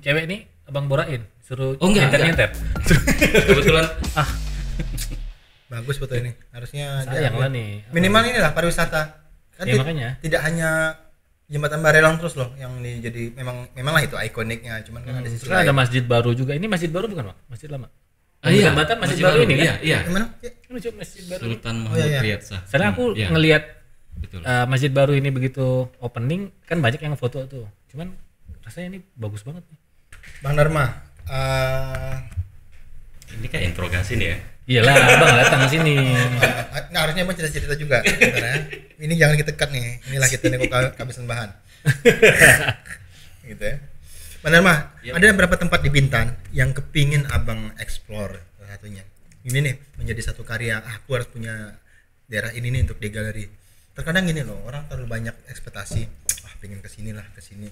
cewek nih abang borain, suruh Oh, enggak. nyenter. Kebetulan Bagus foto ini. Harusnya Sayang diambil. lah nih. Minimal inilah pariwisata. Kan Ya, makanya. tidak hanya Jembatan Barelang terus loh yang jadi memang lah itu ikoniknya, cuman kan ada sisi Terus ada lain. masjid baru juga. Ini masjid baru bukan, Pak? Masjid lama. iya, Bukan Batam, masjid baru ini kan? Iya, iya. Gimana? Ini cuma masjid baru. Sultan Oh, Mahmud iya. Riyadsa. Soalnya aku Iya, ngelihat betul. masjid baru ini begitu opening kan banyak yang foto tuh. Cuman rasanya ini bagus banget nih. Bang Dharma, Ini kayak interogasi nih ya. Iyalah, abang datang ke sini. nah harusnya Bang cerita-cerita juga sebenarnya. Ini jangan kita cut nih. Inilah kita nih kok kehabisan bahan. Gitu ya. Bang Dharma, Yap. ada beberapa tempat di Bintan yang kepingin Abang explore salah satunya. Ini nih menjadi satu karya, aku harus punya daerah ini nih untuk di galeri. Terkadang gini loh, orang terlalu banyak ekspektasi. Pengen kesini lah, kesini.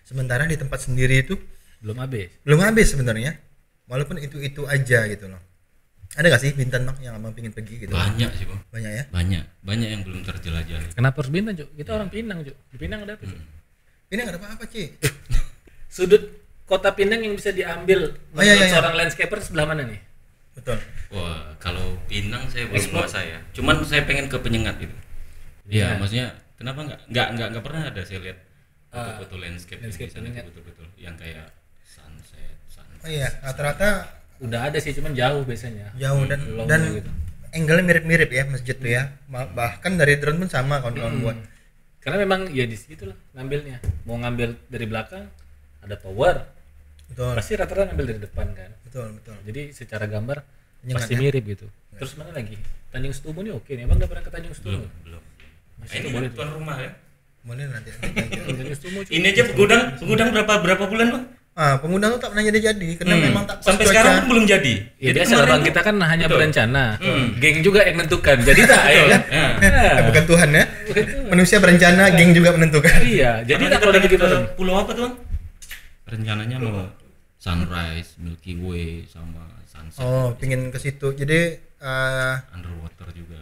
Sementara di tempat sendiri itu Belum habis. belum habis sebenarnya. Walaupun itu aja gitu loh. Ada gak sih Bintan Bang yang Abang pengen pergi gitu? Banyak sih, Bang. Banyak ya? Banyak yang belum terjelajahi. Kenapa harus Bintan, Cuk? Kita orang Pinang, Cuk. Di Pinang ada apa, Cuk? Ini gak ada apa-apa Ci. Sudut kota Pinang yang bisa diambil Oh, iya, menurut iya. seorang landscaper sebelah mana nih? Betul. Wah, kalau Pinang saya belum Explore. kuasa ya. Cuman saya pengen ke Penyengat gitu. Iya. Iya, maksudnya kenapa nggak pernah ada saya lihat foto-foto landscape di landscape sana Penyengat. betul-betul yang kayak sunset. Oh iya, rata-rata Udah ada sih, cuman jauh biasanya. jauh Long dan gitu. angle-nya mirip-mirip ya masjid tuh ya. Bahkan dari drone pun sama kawan-kawan buat. Karena memang ya di situ lah ngambilnya. Mau ngambil dari belakang ada tower, Betul. pasti rata-rata ngambil dari depan kan. Betul. Jadi secara gambar Penyengat pasti ya? mirip gitu. Terus mana lagi? Tanjung Setubu nih oke nih. Emang udah pernah ke Tanjung Setubu? Belum. Masih Ini tuh boleh tuan rumah ya. Boleh nanti. Tanjung Setubu. Cuk. Ini aja pengudang berapa bulan, Bang? Pengundang tuh tak pernah jadi karena memang tak pas Sampai cuaca. sekarang pun belum jadi. Ya Jadi biasa lah kemarin Bang, tuh- kita kan hanya Betul. berencana. Geng juga yang menentukan. Jadi tak ya kan? Bukan Tuhan ya. Manusia berencana, geng juga menentukan. Iya, jadi Karena tak kita kalau pengen gitu ke pulau apa tuh, Bang? Rencananya mau sunrise, Milky Way sama sunset. Oh, pingin ke situ. Jadi Underwater juga.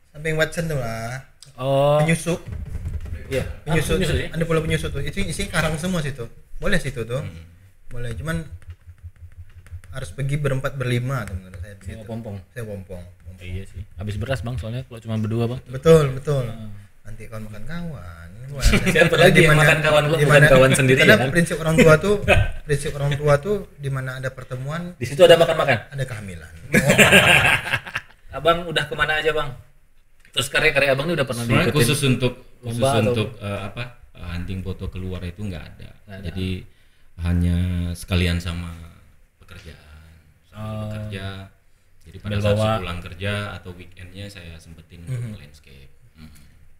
samping Watson tuh lah. Oh, Penyusup. iya. Penyusup. Penyusup ya? Ada pulau penyusup tuh. Itu isi karang semua situ. Boleh situ tuh. Boleh, cuman harus pergi berempat berlima tuh menurut saya Sama begitu. pompong. Saya pompong. Iya sih. Habis beras Bang, soalnya kalau cuma berdua Bang. Betul. Nanti kawan makan kawan. Siapa lagi yang makan kawan gua, bukan kawan sendiri Karena ya kan? prinsip orang tua tuh di mana ada pertemuan Di situ ada makan-makan. ada kehamilan. Abang udah kemana aja Bang? Terus karya-karya Abang ini udah pernah Sebenarnya diikutin? khusus lomba atau- untuk hunting foto keluar itu nggak ada. Jadi hanya sekalian sama pekerjaan. Sambil bekerja. Jadi pada Sambil saat bawa. pulang kerja atau weekendnya saya sempetin untuk landscape.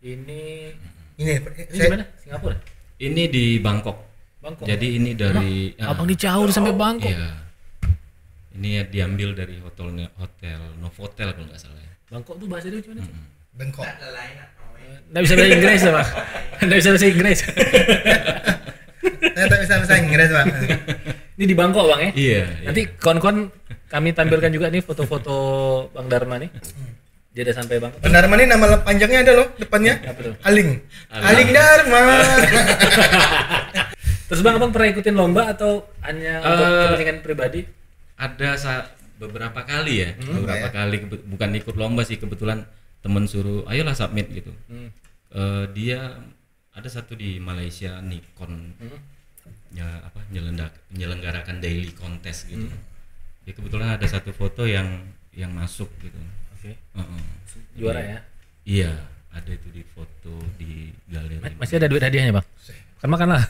Ini Ini ini di mana? Singapura. Ini di Bangkok. Bangkok. Jadi ini dari Abang di jauh sampai Bangkok. Iya. Ini diambil dari hotel Novotel kalau nggak salah ya. Bangkok tuh bahasa dia gimana? Cuk? Bengkok. Nggak bisa bahasa Inggris ya Bang? Nggak bisa bahasa Inggris. Saya tak bisa bahasa Inggris, Pak. Ini di Bangkok Bang ya? Iya. Nanti kawan-kawan kami tampilkan juga nih foto-foto Bang Dharma nih. Dia udah sampai Bangkok. Bang Dharma ini nama panjangnya ada loh depannya. Apa tuh? Aling. Aling Dharma. Terus Bang, Abang pernah ikutin lomba atau hanya untuk kepentingan pribadi? Ada beberapa kali ya, beberapa ya. kali bukan ikut lomba sih, kebetulan temen suruh ayolah submit gitu. Dia ada satu di Malaysia, Nikon, ya apa nyelenggarakan daily contest gitu. Ya kebetulan ada satu foto yang masuk gitu. Oke. Heeh. Juara ya? Iya, ada itu di foto di galeri. Masih ada duit hadiahnya Bang? Kan makan lah.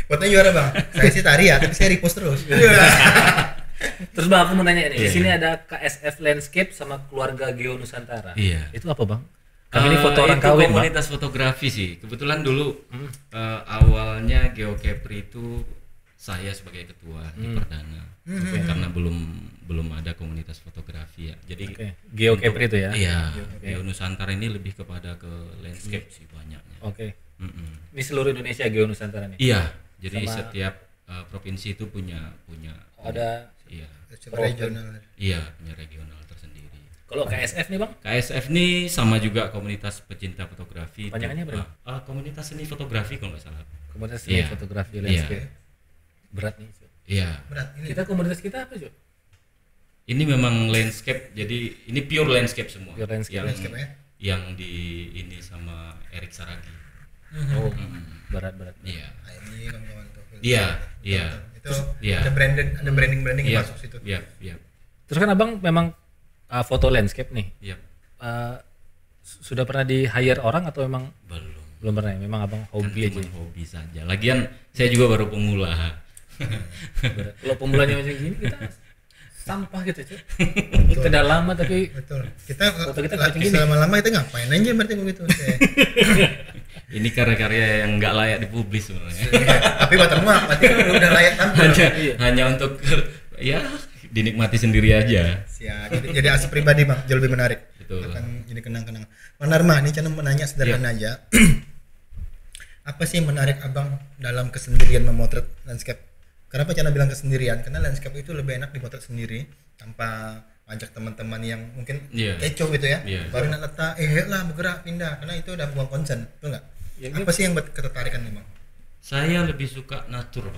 Fotonya juara, Bang. Saya sih tari ya, tapi saya repost terus. Terus Bang, aku mau nanya nih, di Iya. sini ada KSF Landscape sama keluarga Geo Nusantara. Iya. Itu apa Bang? Kami ini foto orang itu kawin Bang. komunitas fotografi sih. Kebetulan dulu awalnya GeoCapri itu saya sebagai ketua di perdana. Karena belum ada komunitas fotografi ya. Jadi Oke. GeoCapri itu ya? iya, Geo Nusantara ini lebih kepada ke landscape sih banyaknya. Oke. Mm-mm. Ini seluruh Indonesia Geo Nusantara nih? Iya, jadi Sama- setiap provinsi itu punya Ada iya. Regional. Iya, punya regional tersendiri. Kalau KSF nih bang, KSF nih sama juga komunitas pecinta fotografi. Panjangannya apa, Komunitas seni fotografi kalau nggak salah. komunitas Iya. fotografi Iya. landscape. Berat nih. Cuk. Iya. Berat ini. Kita komunitas kita apa Cuk? Ini memang landscape, jadi ini pure landscape semua. Pure landscape. Yang, Landscape ya. yang di ini sama Erik Saragi. Oh, berat. Iya. Nah, ini kawan-kawan tuh. Iya, iya. Itu iya. ada branding yang Iya, masuk situ. iya, iya. Terus kan abang memang foto landscape nih. Iya. Sudah pernah di hire orang atau memang Belum. belum pernah? Memang abang hobi Kan aja. cuma hobi saja. Lagian saya juga baru pemula. Berat. Kalau pemulanya macam gini kita sampah gitu cuy. Kita udah lama tapi Betul. Kita Foto kita lagi gini. lama-lama kita ngapain aja berarti begitu. Ini karya-karya yang nggak layak dipublis sebenarnya. Tapi watermark berarti udah layak tampil. hanya untuk ya dinikmati sendiri aja. Siap. Jadi aset pribadi Bang, jauh lebih menarik. Betul. Akan jadi kenang-kenang. Bang Dharma, ini Cana menanya sederhana aja. Apa sih yang menarik Abang dalam kesendirian memotret landscape? Kenapa Cana bilang kesendirian? Karena landscape itu lebih enak dimotret sendiri tanpa ajak teman-teman yang mungkin Iya. kecoh gitu ya. Iya. Baru nak letak, lah bergerak pindah, karena itu udah buang konsen, betul nggak? Ya, Apa sih yang buat ketertarikan nih Bang? Saya lebih suka nature.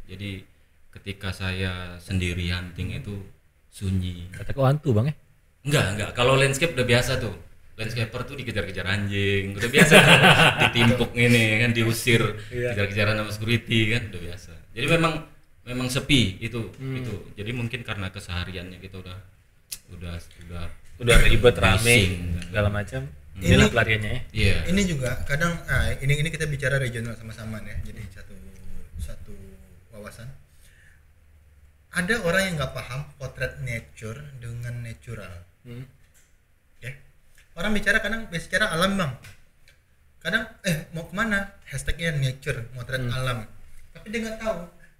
Jadi ketika saya sendiri hunting itu sunyi. kata kau hantu bang ya? Enggak. Kalau landscape udah biasa tuh. Landscaper tuh dikejar-kejar anjing, udah biasa tuh. Ditimpuk ini kan, diusir, kejar-kejaran sama security kan, udah biasa. Jadi memang sepi itu. Jadi mungkin karena kesehariannya kita Udah ribet rame bising. segala macam. Ini- Inilah pelariannya ya. Iya. Ini juga kadang ini kita bicara regional sama-sama ya. Jadi satu wawasan. Ada orang yang nggak paham potret nature dengan natural. Ya. Orang bicara kadang bicara alam Bang. Kadang mau kemana? Hashtagnya nature, potret alam. Tapi dia nggak tahu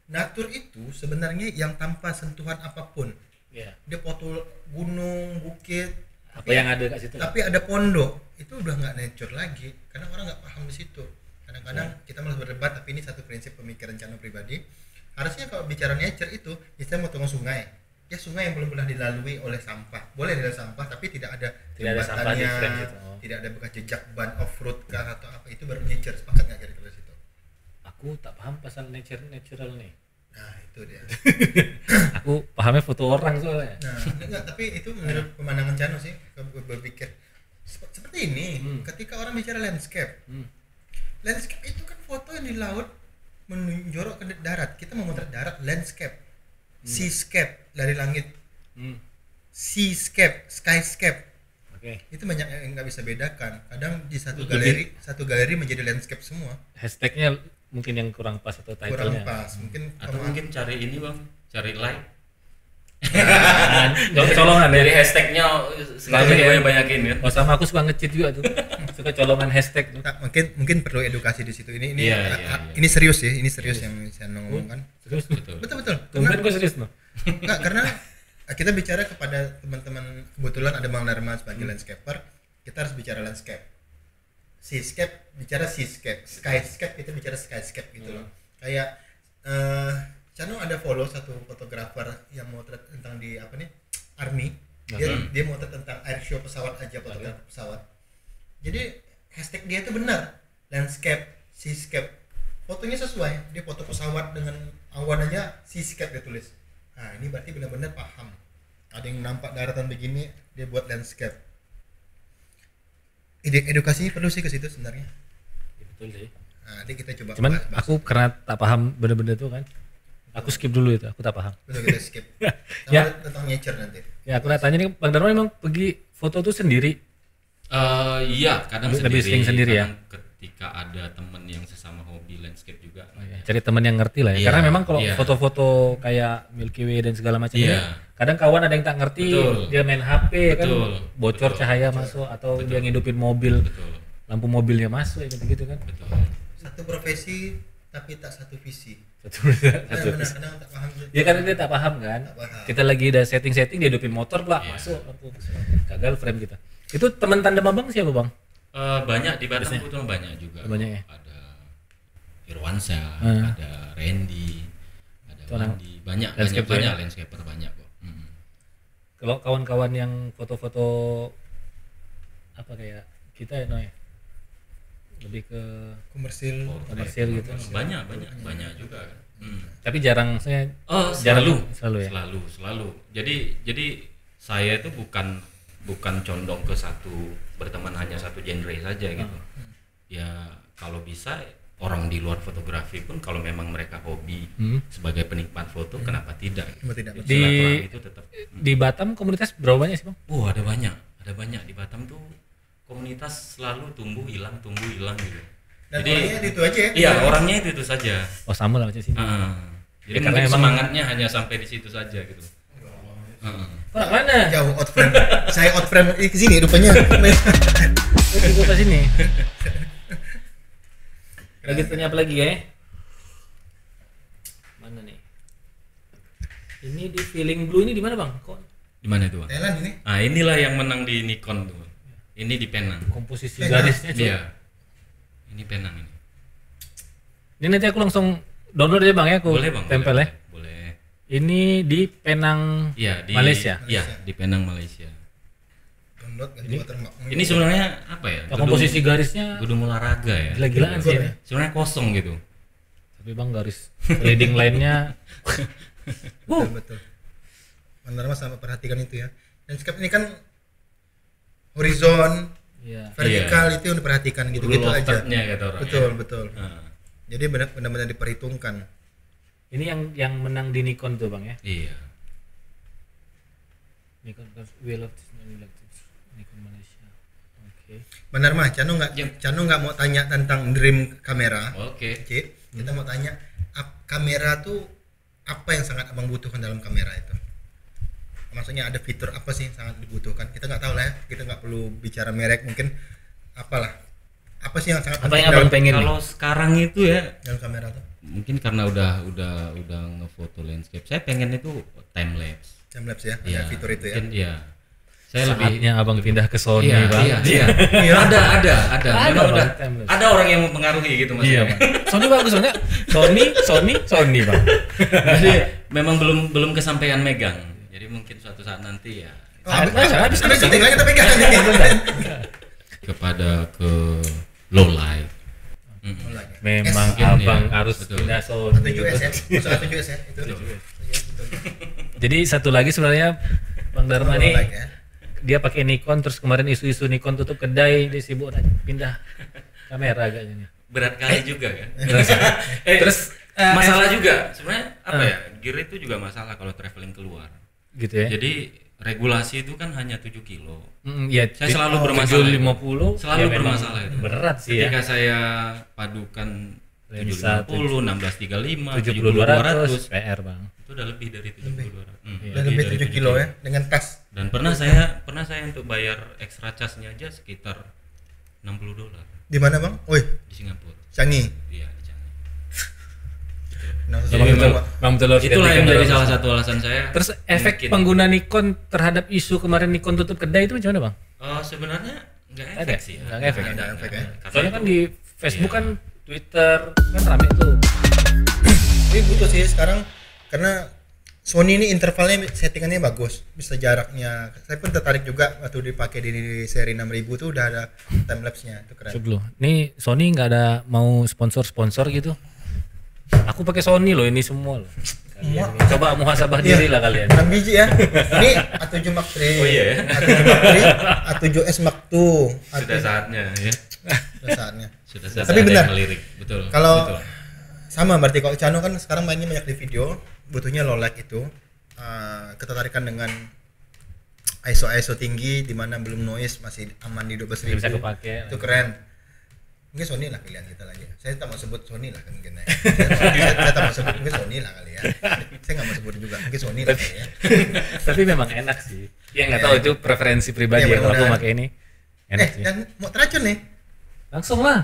natur itu sebenarnya yang tanpa sentuhan apapun. Iya. Dia foto gunung, bukit, Apa yang ada kat situ? tapi ada pondok, itu udah nggak nature lagi karena orang nggak paham di situ. Kadang-kadang kita malah berdebat, tapi ini satu prinsip pemikiran Cano pribadi. Harusnya kalau bicara nature itu kita mau tengok sungai, ya sungai yang belum pernah dilalui oleh sampah, boleh ada sampah tapi tidak ada Tidak ada sampah di frame gitu. tidak ada bekas jejak ban off road kah atau apa, itu baru nature. Sepakat nggak kira-kira di situ? Aku tak paham pasal natural nih. Nah itu dia. Aku pahamnya foto orang soalnya. Nah enggak, tapi itu menurut pemandangan Cano sih, gue berpikir seperti ini. Ketika orang bicara landscape, landscape itu kan foto yang di laut menjorok ke darat. Kita mau motret darat, landscape, seascape dari langit, seascape, skyscape. Oke. Itu banyak yang nggak bisa bedakan. Kadang di satu galeri menjadi landscape semua. Hashtagnya mungkin yang kurang pas atau Kurang title-nya. pas. Mungkin Atau mungkin cari ini Bang, cari like. Colongan ya. Dari hashtagnya sengaja banyakin kan. Oh sama aku suka nge-cheat juga tuh. Suka colongan hashtag tuh. nah, mungkin perlu edukasi di situ. Ini Iya. ini serius ya. Ini serius yang saya ngomongkan. Terus Betul. Betul. tumben kok serius no. Enggak, karena kita bicara kepada teman-teman, kebetulan ada Bang Dharma sebagai landscaper, kita harus bicara landscape. Seascape bicara seascape, skyscape kita bicara skyscape gitu loh. Kayak Cano ada follow satu fotografer yang motret tentang di apa nih? Army. Dia motret tentang airshow pesawat aja, fotografer pesawat. Jadi hashtag dia itu benar, landscape, seascape. Fotonya sesuai, dia foto pesawat dengan awan aja seascape dia tulis. Nah ini berarti benar-benar paham. Ada yang nampak daratan begini, dia buat landscape. Edukasi perlu sih ke situ sebenarnya. Ya, betul sih. Nah, nanti kita coba Cuman bahas. aku karena tak paham bener-bener tuh kan. Aku skip dulu itu, aku tak paham. Betul, kita skip. Ya. Tentang nature nanti. Ya aku nak tanya nih Bang Dharma emang pergi foto tuh sendiri. Iya, kadang Lebih sering sendiri ya? kadang ketika ada temen yang sesama hobi landscape juga. Cari teman yang ngerti lah ya. Iya, Karena memang kalau iya. foto-foto kayak Milky Way dan segala macam Iya. ini, kadang kawan ada yang tak ngerti, Betul. dia main HP kan, Betul. bocor Betul. cahaya masuk atau dia ngidupin mobil, Betul. lampu mobilnya masuk ya gitu kan. Betul. Satu profesi tapi tak satu visi. Satu. Benar, kadang tak paham juga. Ya karena dia tak paham kan. Tak paham. Kita lagi ada setting-setting dia hidupin motor lah Iya. masuk lampu. Gagal frame kita. Itu teman tandem Abang siapa Bang? Banyak di Batam itu banyak juga. Banyak ya? Ada Irwansyah, Hmm. ada Randy, ada Itu orang Wandi, banyak landscaper banyak ya? landscaper banyak kok. Kalau kawan-kawan yang foto-foto apa kayak kita ya Noy, lebih ke Komersil. komersil gitu. banyak juga kan. Tapi jarang saya Selalu ya. selalu. Jadi saya itu bukan condong ke berteman hanya satu genre saja gitu. Ya kalau bisa orang di luar fotografi pun kalau memang mereka hobi sebagai penikmat foto, kenapa tidak? Tidak. Silaturahmi itu tetap. Di Batam komunitas berapa banyak sih Bang? Ada banyak di Batam tuh komunitas selalu tumbuh hilang gitu. Dan orangnya itu aja ya? Iya, orangnya itu saja. Oh sama lah macam sini. Jadi Ya, karena mungkin emang- semangatnya hanya sampai di situ saja gitu. Kok mana? Jauh out frame. Saya out frame ke sini rupanya. Gue ke sini. Lagi tanya apa lagi ya? Mana nih? Ini di Feeling Blue ini di mana Bang? Kok Di mana itu, Bang? Thailand ini. Ah, inilah yang menang di Nikon tuh. Ini di Penang. komposisi Penang. garisnya cuy. Iya. Ini Penang ini. Ini nanti aku langsung download aja Bang ya, aku Boleh, Bang. tempel ya. Boleh. Ini di Penang Iya, di Malaysia. Iya, di Penang, Malaysia. Download ganti watermark. Ini sebenarnya apa ya? komposisi garisnya gedung olahraga ya. gila-gilaan sih ini. Sebenarnya kosong gitu. Tapi Bang garis leading line-nya Betul. Mandarma sama perhatikan itu ya. Landscape ini kan horizon, iya. vertikal itu yang diperhatikan gitu-gitu Rule of aja. third-nya kata orang. Betul. Ah, Jadi benar-benar diperhitungkan. Ini yang menang di Nikon tuh Bang ya. iya. Nikon Wheel of Nikon Malaysia. Oke. Benar mah, Cano nggak mau tanya tentang dream kamera. Oke. Cik, kita mau tanya kamera tuh apa yang sangat abang butuhkan dalam kamera itu? Maksudnya ada fitur apa sih yang sangat dibutuhkan? Kita nggak tahu lah ya, kita nggak perlu bicara merek mungkin. Apalah, apa sih yang sangat Apa penting yang abang pengen nih? Kalau sekarang itu ya dalam kamera tuh? mungkin karena udah ngefoto landscape. Saya pengen itu time lapse. Time lapse ya, Iya. ada fitur itu ya. Mungkin iya. Saya lebih Saatnya abang pindah ke Sony iya, Bang. iya. Ada. Memang Bang, udah time lapse. ada orang yang mempengaruhi gitu Mas. Iya Bang. Sony bagus soalnya. Sony Bang. Jadi memang belum kesampaian megang. Jadi mungkin suatu saat nanti ya Oh, habis syuting lagi tapi kan. kepada ke low light. Memang Mungkin, abang ya, harus betul. pindah Sony. 7S ya, masuk 7S ya itu. Iya, betul. Jadi satu lagi sebenarnya Bang Dharma nih Like ya. dia pakai Nikon, terus kemarin isu-isu Nikon tutup kedai, dia sibuk pindah kamera agaknya. Berat kali juga kan. Terus Masalah juga sebenarnya apa ya? Gear itu juga masalah kalau traveling keluar. gitu ya. Jadi regulasi itu kan hanya 7 kilo. Ya, Saya selalu bermasalah. 750 Selalu ya memang bermasalah itu. berat sih Ketika ya. saya padukan Lensa 750, 1635, 7200 PR Bang. itu udah lebih dari 7200. Dan lebih 7 kilo ya dengan tas. Dan pernah saya untuk bayar extra charge-nya aja sekitar $60 Di mana bang? Woi, di Singapura. Canggih. Iya, di Changi. Nah, Jadi sesuatu memang- Pak. Bang betul harus Itulah yang ganti menjadi kamera. salah satu alasan saya. Terus efek mungkin- pengguna Nikon terhadap isu kemarin Nikon tutup kedai itu macam mana Bang? Sebenarnya nggak Ada? efek sih. Nggak efek ya? Ada, Nggak efek ya? Karena Soalnya itu- kan di Facebook iya. kan, Twitter kan rame tuh. Ini butuh sih sekarang karena Sony ini intervalnya settingannya bagus, bisa jaraknya. Saya pun tertarik juga waktu dipakai di seri 6000 tuh udah ada time lapse-nya, itu keren. Sebelum nih Sony nggak ada mau sponsor gitu. Aku pakai Sony loh ini semua loh. Kalian nih, coba muhasabah diri lah kalian. 6 biji ya. Ini A7 Mark III. Oh iya ya. A7 Mark III, A7S Mark II. Sudah saatnya ya. Sudah saatnya. Sudah saatnya Tapi ada benar. yang melirik. Betul. Kalau betul. sama berarti kalau Cano kan sekarang mainnya banyak di video, butuhnya low light itu. Ketertarikan dengan ISO tinggi di mana belum noise, masih aman di 12.000. Bisa kepake. Itu keren. Mungkin Sony lah pilihan kita lagi. Saya tak mau sebut Sony lah kan mungkin ya. Saya tak mau sebut, mungkin Sony lah kali ya. Saya nggak mau sebut juga, mungkin Sony lah kali ya. Tapi memang enak sih. Ya nggak tahu itu preferensi pribadi Iya, ya kalau aku benar. pakai ini. Enak sih. Dan mau teracun nih. Langsung lah.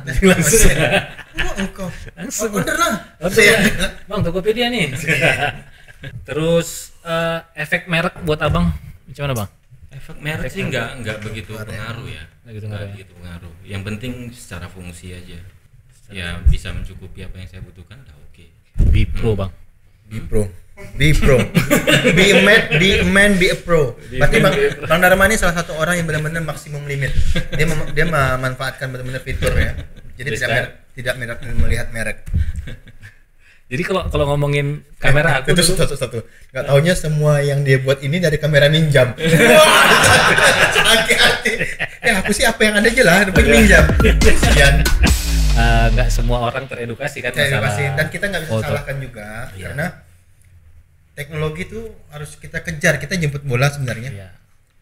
Oh, engkau. Langsung. Oh, order lah. Langsung lah. Bang Tokopedia nih. Terus efek merek buat abang gimana bang? Efek merek sih nggak begitu pengaruh ya. Nggak gitu Nggak ngaruh ya? begitu pengaruh. Yang penting secara fungsi aja. Ya bisa mencukupi apa yang saya butuhkan, udah oke. B Pro bang. B Pro. Be pro. Be a man, be a pro. Berarti Bang Dharma ini salah satu orang yang benar-benar maksimum limit. Dia memanfaatkan benar-benar fitur ya. Jadi tidak melihat merek. Jadi kalau ngomongin kamera aku itu satu. Nggak taunya semua yang dia buat ini dari kamera minjam. Hati-hati. Aku sih apa yang ada aja lah, dapat minjam. Sekian. Nggak semua orang teredukasi kan masalah. Dan kita nggak bisa salahkan juga karena teknologi itu harus kita kejar. Kita jemput bola sebenarnya. Iya.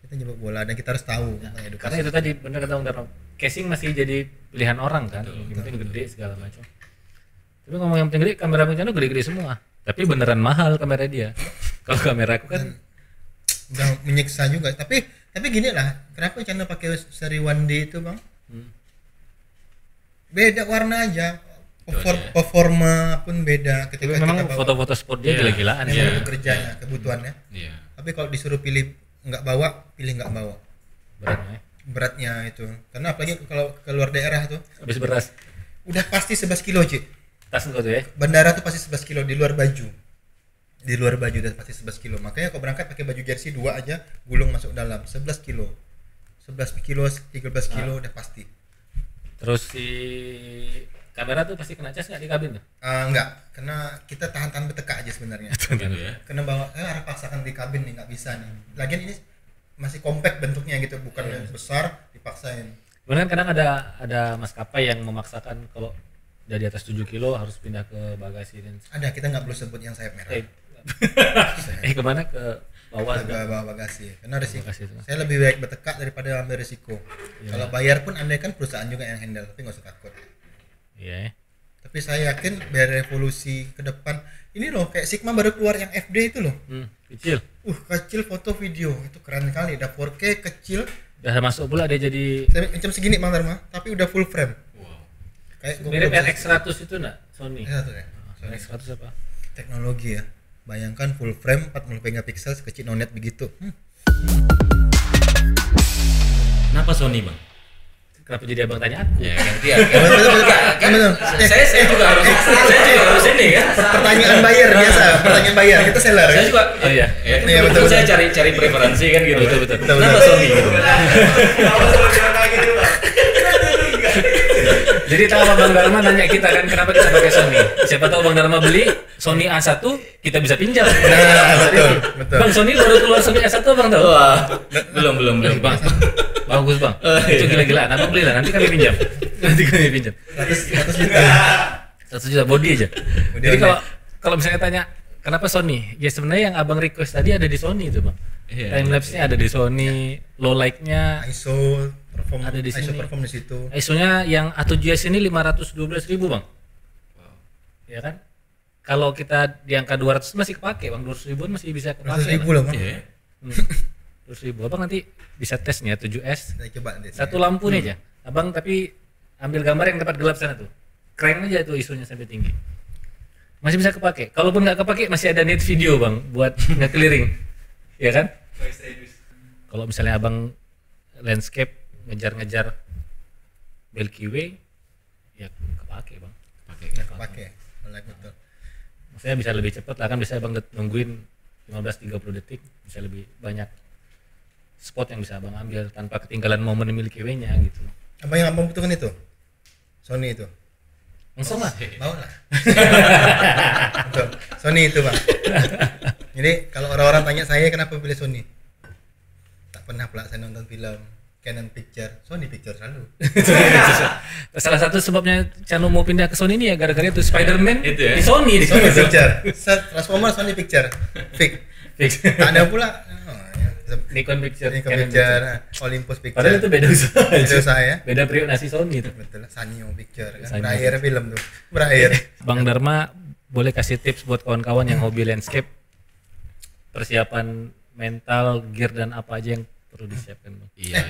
Kita jemput bola dan kita harus tahu tentang edukasi. Karena itu tadi benar kata Bang Dharma, casing masih jadi pilihan orang kan. Yang penting gede segala macam. Tapi ngomong yang penting gede, kamera Bang Cano gede-gede semua. Tapi beneran mahal kamera dia. Kalau kamera aku kan udah menyiksa juga. Tapi gini lah, kenapa Cano pakai seri 1D itu Bang? Beda warna aja. Performa pun beda ketika memang kita foto-foto sport dia gila-gilaan ya kerjanya, kebutuhannya. Tapi kalau disuruh pilih nggak bawa beratnya itu. Karena apalagi kalau keluar daerah tuh habis beras udah pasti 11 kilo Cik. Tas enggak tuh ya? Bandara tuh pasti 11 kilo di luar baju udah pasti 11 kilo. Makanya kalau berangkat pakai baju jersey 2 aja gulung masuk dalam 11 kilo 13 kilo udah pasti. Terus si kamera tuh pasti kena cas nggak di kabin tuh? Enggak, karena kita tahan bertekak aja sebenarnya. Karena bawa harus paksakan di kabin nih, nggak bisa nih. Lagian ini masih compact bentuknya gitu, bukan yang besar dipaksain. Kemudian kadang ada maskapai yang memaksakan kalau dari atas 7 kilo harus pindah ke bagasi dan ada, kita nggak perlu sebut yang sayap merah. Kemana ke bawah? Ke bawah bagasi. Karena risiko. Saya lebih baik bertekak daripada ambil risiko. Kalau bayar pun andai kan perusahaan juga yang handle, tapi nggak usah takut. Iya. Tapi saya yakin biar revolusi ke depan ini loh, kayak Sigma baru keluar yang FD itu loh. Kecil. Kecil foto video itu keren kali, udah 4K kecil. Udah masuk pula dia jadi macam segini Bang Dharma, tapi udah full frame. Wow. Kayak mirip RX100 itu enggak? Sony. X100 ya. Sony RX100 apa? Teknologi ya. Bayangkan full frame 40 megapiksel sekecil nonet begitu. Kenapa Sony Bang? Kenapa jadi abang tanya aku? Ya gantian. Saya juga harus ini kan. Pertanyaan bayar biasa, pertanyaan bayar. Kita seller. Saya juga. Oh iya. Iya betul. Saya cari preferensi kan gitu. Betul. Kenapa Sony gitu? Jadi tahu Bang Dharma nanya kita kan kenapa kita pakai Sony. Siapa tahu Bang Dharma beli Sony A1 kita bisa pinjam. Betul. Bang Sony baru keluar Sony A1 Bang tahu? Belum Bang. Bagus Bang. Itu gila-gilaan. Abang beli lah, nanti kami pinjam. 100 juta. 100 juta body aja. Jadi kalau misalnya tanya kenapa Sony? Ya sebenarnya yang Abang request tadi ada di Sony itu Bang. Time lapse-nya ada di Sony, low light-nya ISO perform ada di sini. ISO perform di situ. ISO-nya yang A7S ini 512.000 Bang. Wow. Ya kan? Kalau kita di angka 200 masih kepake Bang, 200.000 masih bisa kepake. 200.000 loh Bang. 200.000 Abang nanti bisa tesnya 7S. Saya coba nanti. Satu lampu nih aja. Abang tapi ambil gambar yang tempat gelap sana tuh. Crank aja tuh ISO-nya sampai tinggi. Masih bisa kepake. Kalaupun nggak kepake masih ada net video Bang buat nge-clearing. Ya kan? Kalau misalnya Abang landscape ngejar-ngejar Milky Way ya kepake Bang. Kepake. Betul. Maksudnya bisa lebih cepat lah kan, bisa Abang nungguin 15-30 detik bisa lebih banyak spot yang bisa Abang ambil tanpa ketinggalan momen Milky Way-nya gitu. Apa yang Abang butuhkan itu? Sony itu. Langsung lah. Mau lah. Betul. Sony itu Bang. Jadi kalau orang-orang tanya saya kenapa pilih Sony, tak pernah pula saya nonton film Canon Picture, Sony Picture selalu. Salah satu sebabnya Cano mau pindah ke Sony ini ya gara-gara itu Spider-Man itu ya? di Sony Picture. Transformer Sony Picture. Fix. Tak ada pula Nikon Picture, Olympus Picture. Padahal itu beda usaha. Beda usaha ya. Beda priorisasi Sony itu. Betul. Sanyo Picture kan. Sanyo. Berakhir film tuh. Berakhir. Bang Dharma boleh kasih tips buat kawan-kawan yang hobi landscape, persiapan mental, gear dan apa aja yang perlu disiapkan Bang? Iya.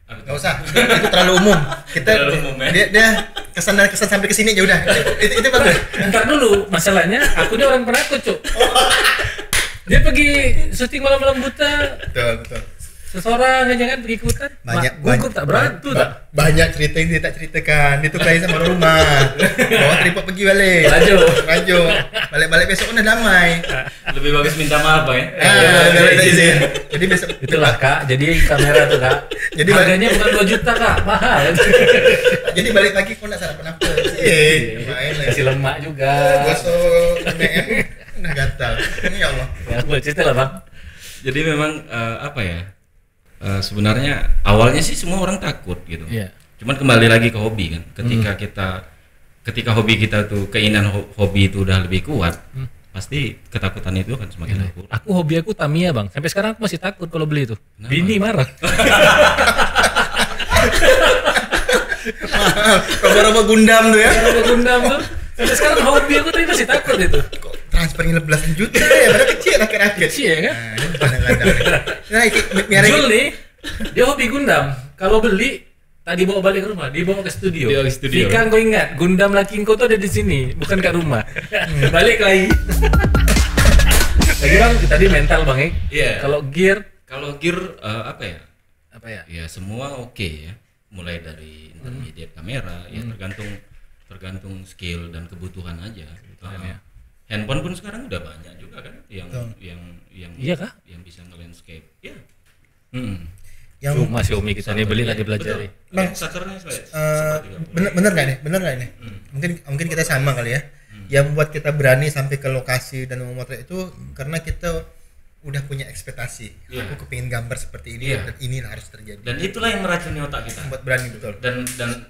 Gak usah, itu terlalu umum. Kita dia kesan sampai ke sini aja udah. Itu bagus. Entar dulu, masalahnya aku ini orang penakut, Cuk. Dia pergi syuting malam-malam buta. Betul. seseorang aja kan ikutan. Gugup tak berantem tak. Banyak cerita yang dia tak ceritakan. Dia tukerin sama orang rumah. Bawa tripod pergi balik. Rajo. Balik-balik besok udah damai. Lebih bagus minta maaf Bang ya. Jadi besok Itulah Kak, jadi kamera tuh Kak. Jadi harganya bukan 2 juta Kak, mahal. jadi balik pagi kau nak sarapan apa? Main lagi. Kasih lemak juga. Gosok udah gatal. Ini ya Allah. Ya, boleh cerita lah Bang. Jadi memang apa ya? Sebenarnya awalnya sih semua orang takut gitu. Iya. Cuman kembali lagi ke hobi kan. Ketika hobi kita tuh keinginan hobi itu udah lebih kuat, pasti ketakutan itu akan semakin berkurang. Hobi aku Tamiya Bang. Sampai sekarang aku masih takut kalau beli itu. Kenapa? Bini marah. Robo-robo Gundam tuh ya. Robo Gundam tuh. Sampai sekarang hobi aku tapi masih takut itu. Kok transfernya belasan juta ya? Padahal kecil rakyat-rakyat. Kecil ya kan? Nah, ini kadang-kadang. Nah, Jul nih, dia hobi Gundam. Kalau beli tadi bawa balik ke rumah, dibawa ke studio. Vika, kau ingat Gundam laki kau tuh ada di sini, bukan ke rumah. Balik lagi. Lagi Bang, tadi mental Bang ya. Iya. Kalau gear apa ya? Ya semua oke ya. Mulai dari intermediate kamera ya tergantung skill dan kebutuhan aja. Ya. Handphone pun sekarang udah banyak juga kan yang Iya kah? yang bisa nge-landscape. Iya. Yang cuma Xiaomi kita nih beli tadi pelajari. Bang, sakernya bener nggak nih? Mungkin kita sama kali ya. Yang buat kita berani sampai ke lokasi dan memotret itu karena kita udah punya ekspektasi. Aku kepingin gambar seperti ini dan inilah harus terjadi. Dan itulah yang meracuni otak kita. Buat berani betul.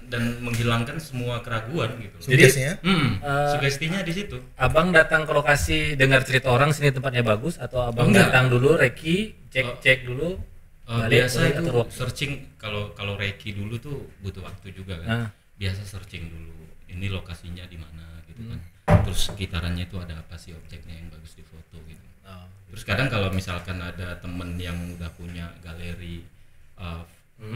Dan menghilangkan semua keraguan gitu. Sugestinya? Sugestinya di situ. Abang datang ke lokasi dengar cerita orang sini tempatnya bagus atau abang datang dulu reki cek dulu. Biasa itu searching kalau reki dulu tuh butuh waktu juga kan. Biasa searching dulu. Ini lokasinya di mana gitu kan. Terus sekitarannya itu ada apa sih objeknya yang bagus di foto gitu. Terus kadang kalau misalkan ada temen yang udah punya galeri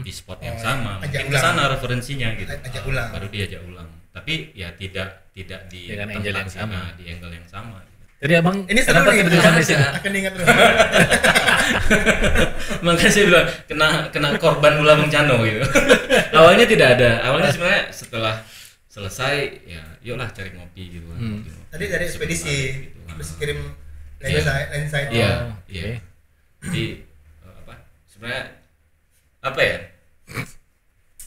di spot yang sama, mungkin ke sana referensinya gitu. Baru diajak ulang. Tapi ya tidak di dengan angle yang sama, di angle yang sama. Jadi abang ini seru nih, akan ingat terus. Makanya saya bilang kena korban ulah Bang Cano gitu. Awalnya tidak ada. Awalnya sebenarnya setelah selesai ya yuklah cari ngopi gitu. Tadi dari ekspedisi terus kirim lensa itu. Iya. Jadi sebenarnya apa ya?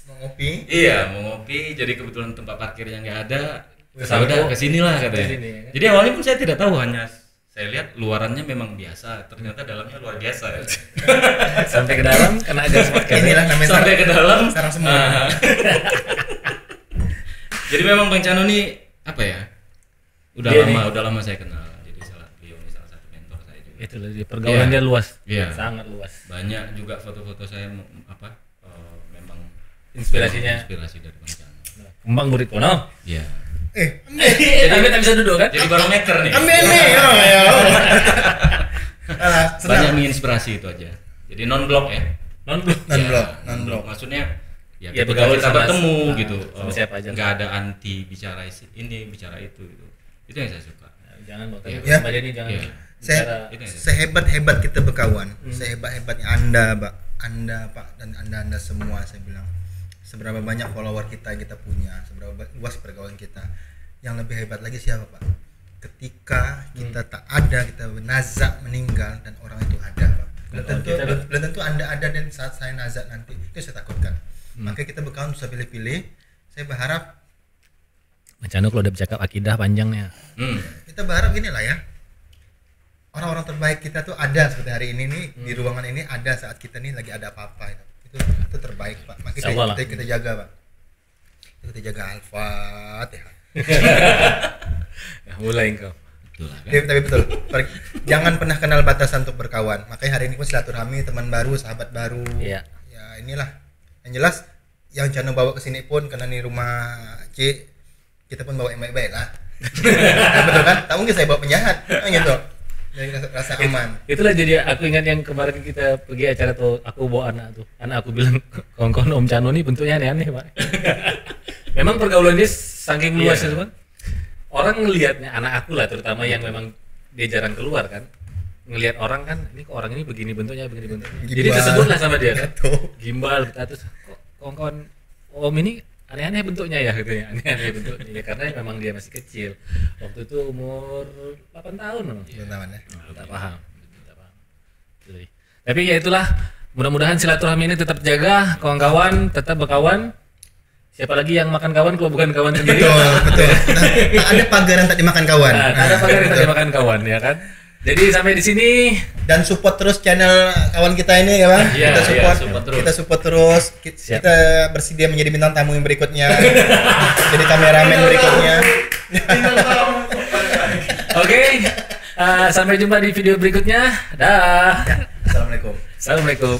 Mau ngopi? Iya, mau ngopi. Jadi kebetulan tempat parkirnya nggak ada. Udah kesinilah katanya. Jadi awalnya pun saya tidak tahu, hanya saya lihat luarannya memang biasa, ternyata dalamnya luar biasa. Sampai ke dalam kena gas podcast. Inilah namanya sampai ke dalam sarang semua. Jadi memang Bang Cano nih apa ya? Udah lama saya kenal. Jadi salah satu mentor saya juga. Itu di pergaulan dia luas. Iya. Sangat luas. Banyak juga foto-foto saya memang inspirasi dari Bang Cano. Kembang murid kono. Iya. Tapi tak bisa duduk kan? Jadi barometer nih. Ambil nih. Banyak menginspirasi itu aja. Jadi non blok ya. Non blok. Maksudnya ya Ya, ketika bergaul kita sama- bertemu sama gitu. siapa aja. Nggak ada anti bicara ini bicara itu gitu. Itu yang saya suka. Jangan Bang, Ya. Mbak Denny jangan. Iya. bicara. Sehebat-hebat kita berkawan, sehebat-hebatnya Anda, Pak, dan Anda semua, saya bilang. Seberapa banyak follower kita punya, seberapa luas pergaulan kita. Yang lebih hebat lagi siapa, Pak? Ketika kita tak ada, kita nazak meninggal dan orang itu ada, Pak. Belum tentu Anda ada dan saat saya nazak nanti, itu saya takutkan. Maka kita berkawan bisa pilih-pilih. Saya berharap Macano kalau udah bercakap akidah panjangnya. kita berharap gini lah ya, orang-orang terbaik kita tuh ada seperti hari ini nih di ruangan ini, ada saat kita nih lagi ada apa-apa itu terbaik, Pak. Makanya kita jaga, Pak. Kita jaga Al-Fatihah. Mulai engkau. Betul lah kan? Tapi betul, jangan pernah kenal batasan untuk berkawan. Makanya hari ini pun silaturahmi, teman baru, sahabat baru. Iya. Ya inilah yang jelas, yang Cano bawa ke sini pun karena nih rumah C, kita pun bawa yang baik-baik lah. Nah, betul kan? Tak mungkin saya bawa penjahat, kan gitu. Jadi rasa aman. Itulah jadi aku ingat yang kemarin kita pergi acara tuh, aku bawa anak aku bilang kawan-kawan Om Cano nih bentuknya aneh-aneh, Pak. Memang pergaulan dia saking luas itu kan. Orang ngelihatnya, anak aku lah terutama yang memang dia jarang keluar kan. ngelihat orang kan, ini kok orang ini begini bentuknya. Jadi Gimbal. tersebutlah sama dia kan. Tuh. Gimbal, kita terus kok kawan-kawan Om ini aneh-aneh bentuknya ya katanya, aneh-aneh bentuknya ya, karena memang dia masih kecil. Waktu itu umur 8 tahun loh. Teman-teman ya. Tak paham. Jadi, tapi ya itulah, mudah-mudahan silaturahmi ini tetap jaga, kawan-kawan tetap berkawan. Siapa lagi yang makan kawan kalau bukan kawan sendiri? Betul. Nah, ada pagar yang tak dimakan kawan. Nah, ada pagar yang tadi makan kawan ya kan. Jadi sampai di sini Dan support terus channel kawan kita ini ya Bang. Iya, Kita support, iya, support terus. kita support terus. Siap. Kita bersedia menjadi bintang tamu yang berikutnya. Jadi kameramen berikutnya. oke. Sampai jumpa di video berikutnya. Dah. Assalamualaikum. Assalamualaikum.